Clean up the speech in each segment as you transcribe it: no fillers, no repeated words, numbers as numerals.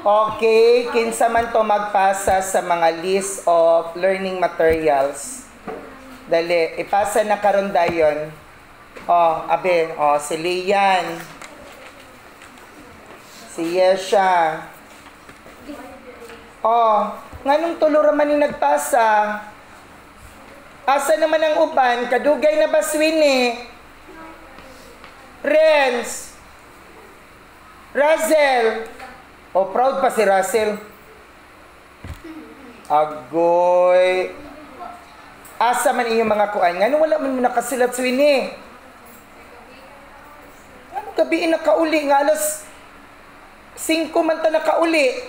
Okay, kinsa man to magpasa sa mga list of learning materials. Dali, ipasa na karon dayon. Si Lian. Si Yesha. Nganong tulo raman ni nagpasa? Asa naman ang uban? Kadugay na ba Swine? Renz. Razel. Proud pa si Russell. Agoy. Asa man inyong mga kuan? Nga wala man mo nakasilat Swine. Ano gabi nakauli nga alas 5 man ta nakauli.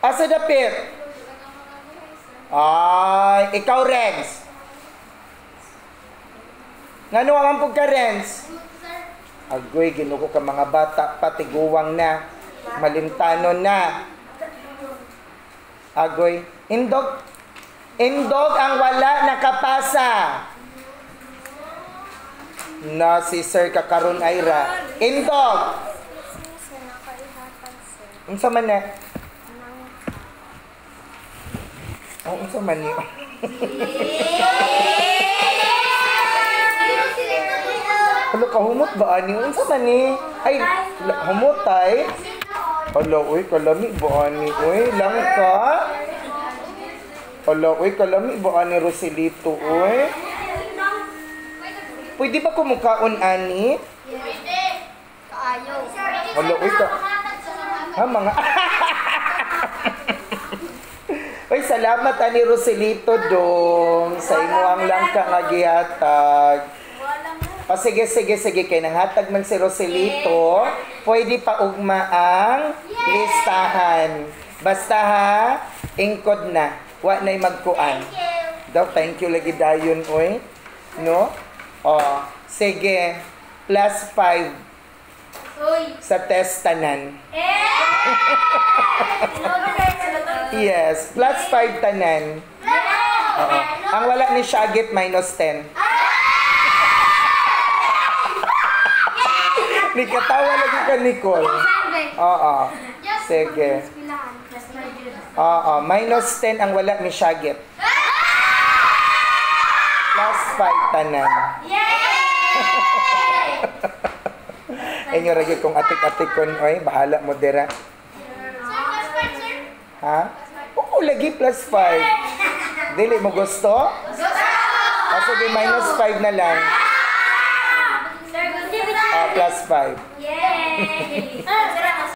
Asa dapit? Ay, ikaw Renz. Ngano ang pugka Renz? Agoy, ginuko ka mga bata, patiguwang na, malimtanon na. Agoy, indog ang wala nakapasa. Na si Sir Kakaron Ira. Indog! Unsa man na? Unsa man niyo? Hala, kahumot ba ani? Unsa man ni? Ay, humot ay. Hala, uy, kalami ba ani? Uy, lang ka? Hala, uy, kalami ba ani Roselito, uy? Pwede ba kumukaon ani? Pwede. Kaayo. Hala, uy, mga... Uy, salamat ani Roselito dong sa imuang lang ka nga gihatag. Sige, kay nanghatag man si Roselito, pwede pa ugma ang listahan. Basta ha, ingkod na. Wa na'y magkuan. Thank you lagi dayon, oy. No? Sige. +5 sa testanan. Yes, +5 tanan. Ang wala ni Shagit -10. Nikatawa lagi ka, Nicole. Sige. -10 ang wala ni Shagit. +5 tanan. Inyo ragi kong atik-atik kon, oy, bahala mo dira. Ha? Oo, lagi +5. Dili mo gusto? Sige, -5 na lang. +5. Yay!